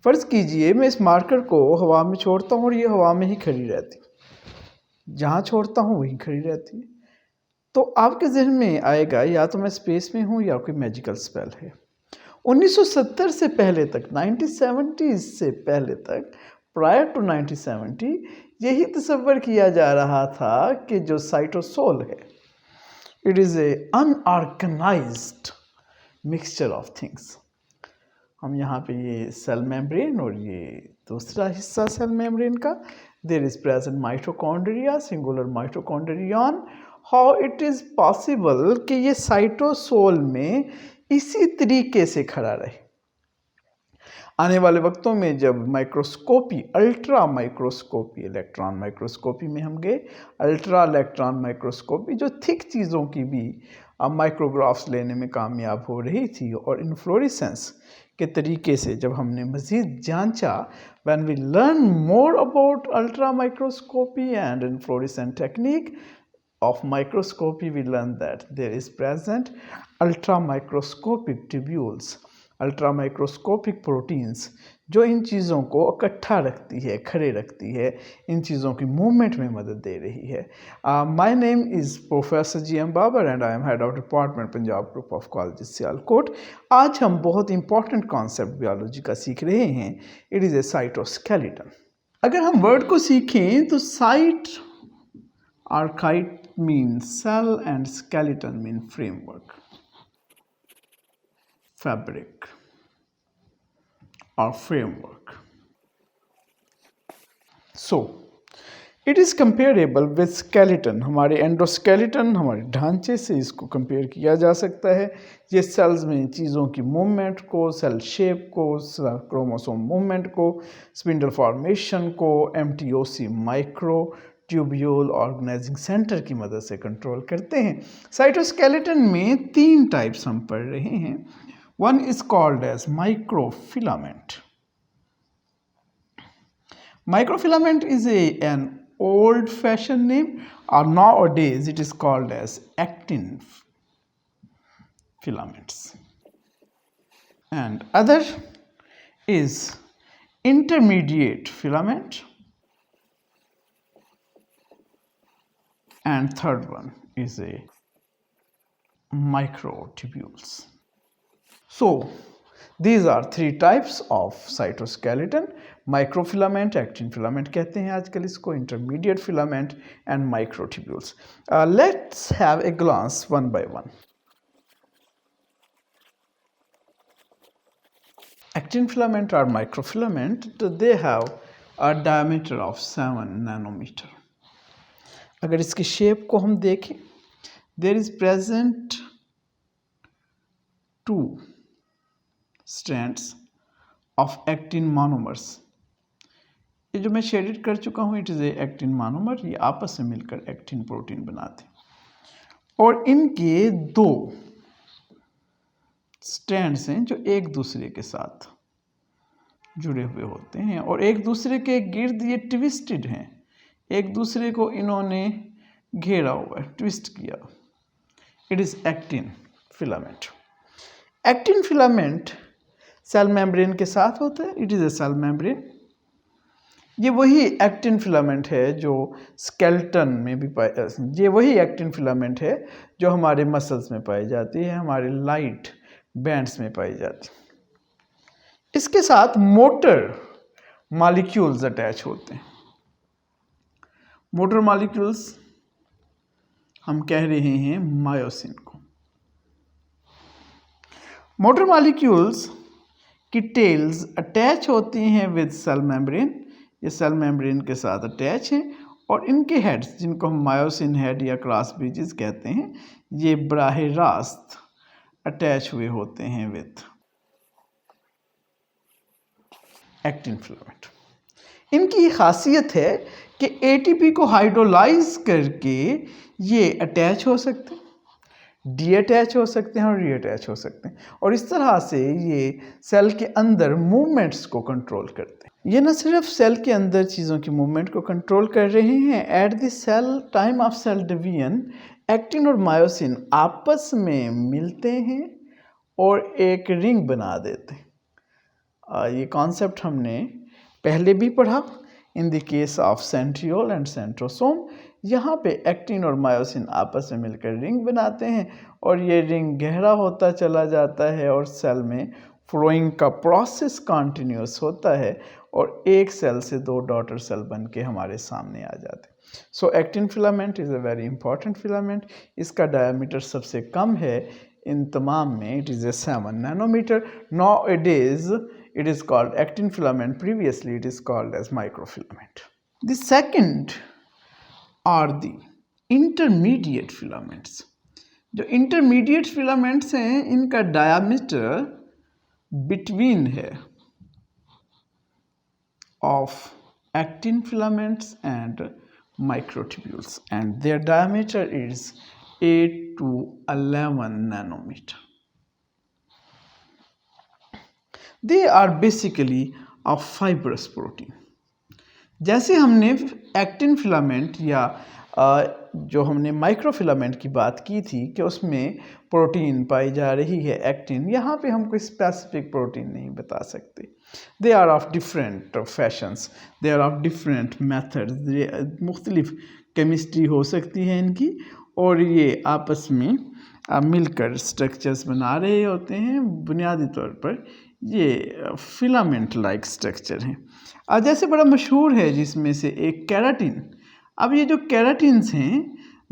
फ़र्ज़ कीजिए मैं इस मार्कर को हवा में छोड़ता हूँ और ये हवा में ही खड़ी रहती है। जहाँ छोड़ता हूँ वहीं खड़ी रहती है। तो आपके ज़हन में आएगा या तो मैं स्पेस में हूँ या कोई मैजिकल स्पेल है। 1970 से पहले तक, 1970s से पहले तक, प्रायर टू 1970 यही तसव्वुर किया जा रहा था कि जो साइटोसोल है, it is A unorganised mixture of things. हम यहाँ पे ये सेल मेम्ब्रेन और ये दूसरा हिस्सा सेल मेम्ब्रेन का, there is present mitochondria, singular mitochondrion. How it is possible कि ये साइटोसोल में इसी तरीके से खड़ा रहे। आने वाले वक्तों में जब microscopy, ultra microscopy, electron microscopy में हम गए, अल्ट्रा इलेक्ट्रॉन माइक्रोस्कोपी जो थिक चीज़ों की भी माइक्रोग्राफ्स लेने में कामयाब हो रही थी, और इन्फ्लोरेसेंस के तरीके से जब हमने मज़ीद जांचा, when we learn more about ultra microscopy and inflorescent technique of microscopy, we learn that there is present ultra microscopic tubules, ultra microscopic proteins, जो इन चीज़ों को इकट्ठा रखती है, खड़े रखती है, इन चीज़ों की मूवमेंट में मदद दे रही है। My name is professor GM Babar and I am head of department Punjab group of colleges Sialkot. आज हम बहुत इंपॉर्टेंट कॉन्सेप्ट बायोलॉजी का सीख रहे हैं। It is A cytoskeleton. अगर हम वर्ड को सीखें तो site, archite means cell and skeleton mean framework, fabric or framework. So it is comparable with skeleton. हमारे एंडोस्केलेटन, हमारे ढांचे से इसको कंपेयर किया जा सकता है। ये सेल्स में चीज़ों की मूवमेंट को, सेल शेप को, क्रोमोसोम मूवमेंट को, स्पिंडल फॉर्मेशन को MTOC microtubule organising centre की मदद से कंट्रोल करते हैं। साइटोस्केलेटन में 3 टाइप्स हम पढ़ रहे हैं। One is called as microfilament. Microfilament is an old fashioned name, or nowadays it is called as actin filaments. And other is intermediate filament, and third one is a microtubules. So these are 3 types of cytoskeleton. Microfilament, actin filament कहते हैं आजकल इसको, intermediate filament and microtubules. Let's have a glance one by one. Actin filament और microfilament, they have a diameter of 7 nanometre. अगर इसकी shape को हम देखें, there is present 2 strands of actin monomers. ये जो मैं शेडेड कर चुका हूँ, it is a actin monomer. ये आपस में मिलकर एक्टिन प्रोटीन बनाते हैं और इनके 2 स्ट्रैंड्स हैं जो एक दूसरे के साथ जुड़े हुए होते हैं और एक दूसरे के गिर्द ये ट्विस्टेड हैं। एक दूसरे को इन्होंने घेरा हुआ है, ट्विस्ट किया। It is actin filament. Actin filament cell membrane के साथ होता है। It is a cell membrane. ये वही एक्टिन फिलामेंट है जो स्केलेटन में भी ये वही एक्टिन फिलामेंट है जो हमारे मसल्स में पाई जाती है, हमारे लाइट बैंड्स में पाई जाती है। इसके साथ मोटर मॉलिक्यूल्स अटैच होते हैं। मोटर मॉलिक्यूल्स हम कह रहे हैं मायोसिन को। मोटर मॉलिक्यूल्स की टेल्स अटैच होती हैं विद सेल मेम्ब्रेन। ये सेल मेम्ब्रेन के साथ अटैच हैं और इनके हेड्स, जिनको हम मायोसिन हेड या क्रॉस ब्रिजेस कहते हैं, ये बराह रास्त अटैच हुए होते हैं विद एक्टिन फिलामेंट। इनकी ये खासियत है कि ATP को हाइड्रोलाइज करके ये अटैच हो सकते हैं, डीअटैच हो सकते हैं और रीअटैच हो सकते हैं और इस तरह से ये सेल के अंदर मूवमेंट्स को कंट्रोल करते हैं। ये न सिर्फ सेल के अंदर चीज़ों की मूवमेंट को कंट्रोल कर रहे हैं, at the cell time of cell division actin और मायोसिन आपस में मिलते हैं और एक रिंग बना देते हैं। ये कॉन्सेप्ट हमने पहले भी पढ़ा in the case of centriole and centrosome. यहाँ पे एक्टिन और मायोसिन आपस में मिलकर रिंग बनाते हैं और ये रिंग गहरा होता चला जाता है और सेल में फ्लोइंग का प्रोसेस कंटिन्यूस होता है और एक सेल से दो डॉटर सेल बन के हमारे सामने आ जाते हैं। So actin filament is a very important filament. इसका डायमीटर सबसे कम है इन तमाम में, it is a 7 nanometre. Now it is called actin filament. Previously it is called as microfilament. The second are the intermediate filaments. जो intermediate filaments हैं इनका diameter between है of actin filaments and microtubules and their diameter is 8 to 11 nanometer. They are basically a fibrous protein. जैसे हमने actin filament या जो हमने microfilament की बात की थी कि उसमें प्रोटीन पाई जा रही है एक्टिन, यहाँ पे हम कोई स्पेसिफिक प्रोटीन नहीं बता सकते। They are of different fashions, they are of different methods, मुख्तलिफ केमिस्ट्री हो सकती है इनकी और ये आपस में मिलकर स्ट्रक्चर्स बना रहे होते हैं। बुनियादी तौर पर ये फिलामेंट लाइक स्ट्रक्चर हैं। जैसे बड़ा मशहूर है जिसमें से एक केराटिन। अब ये जो केराटिन्स हैं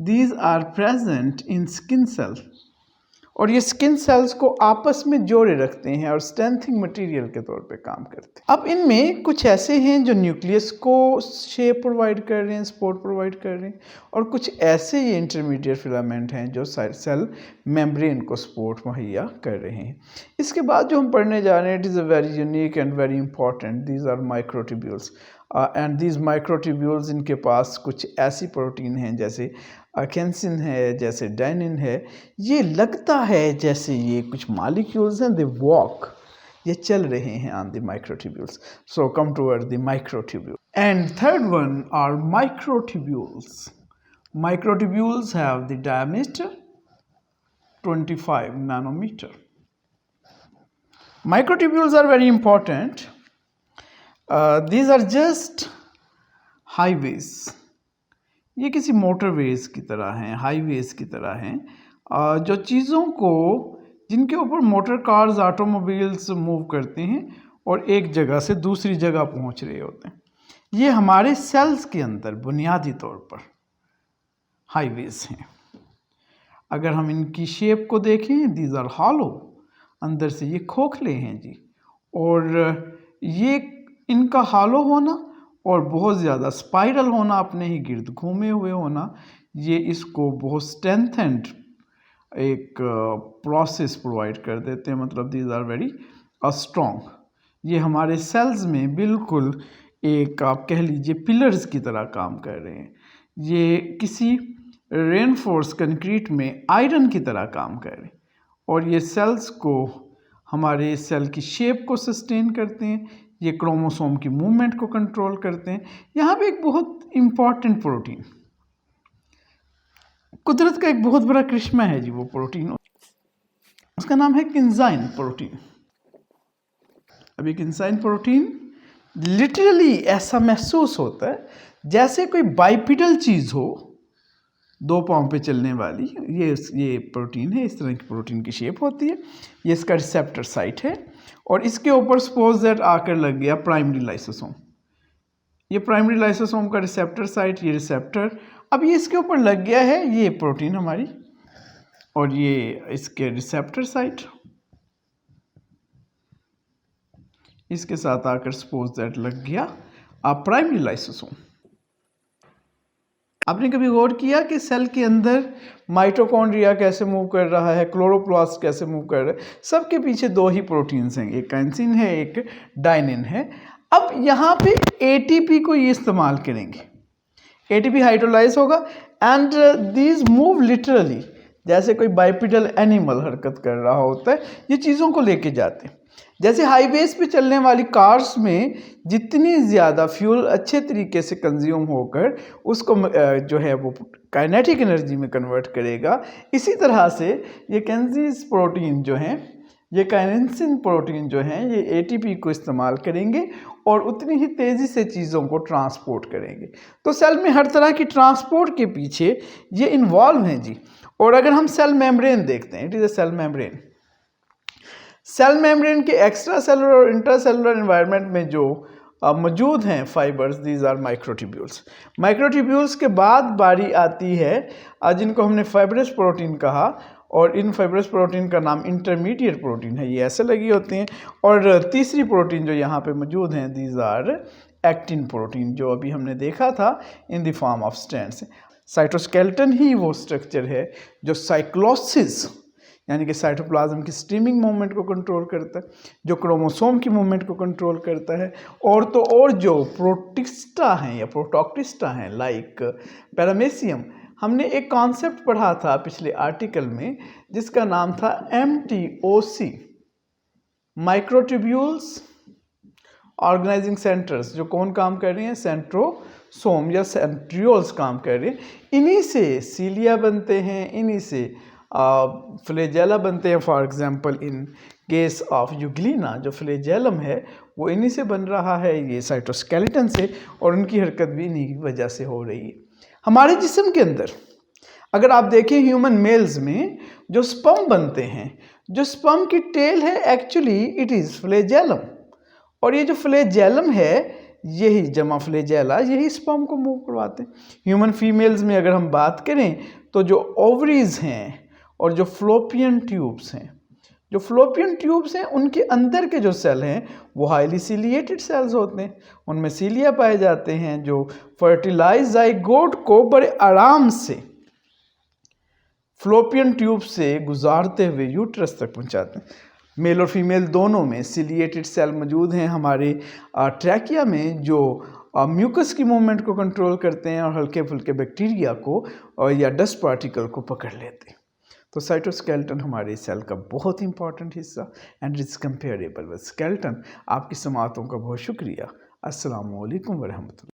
these are present in skin cell और ये स्किन सेल्स को आपस में जोड़े रखते हैं और स्ट्रेंथिंग मटेरियल के तौर पे काम करते हैं। अब इनमें कुछ ऐसे हैं जो न्यूक्लियस को शेप प्रोवाइड कर रहे हैं, सपोर्ट प्रोवाइड कर रहे हैं और कुछ ऐसे ये इंटरमीडिएट फिलामेंट हैं जो सेल मेम्ब्रेन को सपोर्ट मुहैया कर रहे हैं। इसके बाद जो हम पढ़ने जा रहे हैं it is a very unique and very important, these are microtubules and these microtubules, इनके पास कुछ ऐसी प्रोटीन हैं जैसे कैंसिन है, जैसे डाइनिन है। ये लगता है जैसे ये कुछ मॉलिक्यूल्स हैं, दे वॉक, ये चल रहे हैं on the microtubules. So come toward the microtubule end third one are microtubules. Microtubules have the diameter 25 nanometer. Microtubules are very important. These are just highways. ये किसी मोटरवेज की तरह हैं, हाईवेज की तरह हैं, जो चीज़ों को जिनके ऊपर मोटर कार्स, ऑटोमोबाइल्स मूव करते हैं और एक जगह से दूसरी जगह पहुंच रहे होते हैं। ये हमारे सेल्स के अंदर बुनियादी तौर पर हाईवेज हैं। अगर हम इनकी शेप को देखें, दीज आर हॉलो, अंदर से ये खोखले हैं जी, और ये इनका हॉलो होना और बहुत ज़्यादा स्पाइरल होना, अपने ही गिर्द घूमे हुए होना, ये इसको बहुत स्ट्रेंथेंड एक प्रोसेस प्रोवाइड कर देते हैं। मतलब दीज आर वेरी स्ट्रॉन्ग। ये हमारे सेल्स में बिल्कुल एक आप कह लीजिए पिलर्स की तरह काम कर रहे हैं। ये किसी रेनफोर्स कंक्रीट में आयरन की तरह काम कर रहे हैं और ये सेल्स को, हमारे सेल की शेप को सस्टेन करते हैं, ये क्रोमोसोम की मूवमेंट को कंट्रोल करते हैं। यहाँ पे एक बहुत इम्पॉर्टेंट प्रोटीन, कुदरत का एक बहुत बड़ा करिश्मा है जी वो प्रोटीन, उसका नाम है किन्जाइन प्रोटीन। अब ये किन्जाइन प्रोटीन लिटरली ऐसा महसूस होता है जैसे कोई बाइपिडल चीज़ हो, दो पाँव पे चलने वाली। ये प्रोटीन है, इस तरह की प्रोटीन की शेप होती है। ये इसका रिसेप्टर साइट है और इसके ऊपर सपोज दैट आकर लग गया प्राइमरी लाइसोसोम। ये प्राइमरी लाइसोसोम का रिसेप्टर साइट, ये रिसेप्टर, अब ये इसके ऊपर लग गया है, ये प्रोटीन हमारी, और ये इसके रिसेप्टर साइट इसके साथ आकर सपोज दैट लग गया प्राइमरी लाइसोसोम। आपने कभी गौर किया कि सेल के अंदर माइटोकॉन्ड्रिया कैसे मूव कर रहा है, क्लोरोप्लास्ट कैसे मूव कर रहा है? सबके पीछे दो ही प्रोटीन्स हैं, एक कैंसिन है, एक डाइनिन है। अब यहाँ पे एटीपी को ये इस्तेमाल करेंगे, एटीपी हाइड्रोलाइज होगा एंड दीज मूव लिटरली, जैसे कोई बाइपिडल एनिमल हरकत कर रहा होता है, ये चीज़ों को लेके जाते हैं। जैसे हाईवेज पे चलने वाली कार्स में जितनी ज़्यादा फ्यूल अच्छे तरीके से कंज्यूम होकर उसको जो है वो काइनेटिक एनर्जी में कन्वर्ट करेगा, इसी तरह से ये कैंजीज प्रोटीन जो हैं ये काइनेसिन प्रोटीन जो हैं ये एटीपी को इस्तेमाल करेंगे और उतनी ही तेज़ी से चीज़ों को ट्रांसपोर्ट करेंगे। तो सेल में हर तरह की ट्रांसपोर्ट के पीछे ये इन्वॉल्व हैं जी। और अगर हम सेल मेम्ब्रेन देखते हैं, it is a cell membrane. Cell membrane के एक्स्ट्रा सेलुलर और इंट्रासेलुलर एनवायरनमेंट में जो मौजूद हैं fibres, these are microtubules. Microtubules के बाद बारी आती है जिनको हमने फाइब्रस प्रोटीन कहा, और इन फाइब्रस प्रोटीन का नाम इंटरमीडिएट प्रोटीन है, ये ऐसे लगी होती हैं। और तीसरी प्रोटीन जो यहाँ पे मौजूद हैं, दीज आर एक्टिन प्रोटीन, जो अभी हमने देखा था in the form of strands. Cytoskeleton ही वो स्ट्रक्चर है जो साइक्लोसिस यानी कि साइटोप्लाज्म की स्ट्रीमिंग मूवमेंट को कंट्रोल करता है, जो क्रोमोसोम की मूवमेंट को कंट्रोल करता है, और तो और जो प्रोटिस्टा हैं या प्रोटोक्टिस्टा हैं लाइक पैरामेसियम। हमने एक कॉन्सेप्ट पढ़ा था पिछले आर्टिकल में जिसका नाम था MTOC, माइक्रोट्यूब्यूल्स ऑर्गेनाइजिंग सेंटर्स, जो कौन काम कर रहे हैं, सेंट्रोसोम या सेंट्रियोल्स काम कर रहे हैं। इन्हीं से सीलिया बनते हैं, इन्हीं से फ्लैजेला बनते हैं। For example in case of Euglena जो फ्लैजेलम है वो इन्हीं से बन रहा है, ये साइटोस्केलेटन से, और उनकी हरकत भी इन्हीं की वजह से हो रही है। हमारे जिस्म के अंदर अगर आप देखें ह्यूमन मेल्स में जो स्पर्म बनते हैं, जो स्पर्म की टेल है एक्चुअली इट इज़ फ्लैजेलम, और ये जो फ्लैजेलम है यही जमा फ्लैजेला यही स्पर्म को मूव करवाते हैं। ह्यूमन फीमेल्स में अगर हम बात करें तो जो ओवरीज हैं और जो फ्लोपियन ट्यूब्स हैं, जो फ्लोपियन ट्यूब्स हैं उनके अंदर के जो सेल हैं वो हाईली सिलिएटेड सेल्स होते हैं, उनमें सीलिया पाए जाते हैं जो फर्टिलाइज जाइगोट को बड़े आराम से फ्लोपियन ट्यूब से गुजारते हुए यूट्रस तक पहुंचाते हैं। मेल और फीमेल दोनों में सिलिएटेड सेल मौजूद हैं हमारे ट्रैकिया में, जो म्यूकस की मूवमेंट को कंट्रोल करते हैं और हल्के फुल्के बैक्टीरिया को या डस्ट पार्टिकल को पकड़ लेते हैं। तो साइटोस्केलेटन हमारे सेल का बहुत इंपॉर्टेंट हिस्सा and it's comparable with skeleton. आपकी समाअतों का बहुत शुक्रिया। अस्सलामु अलैकुम व रहमतुल्लाह।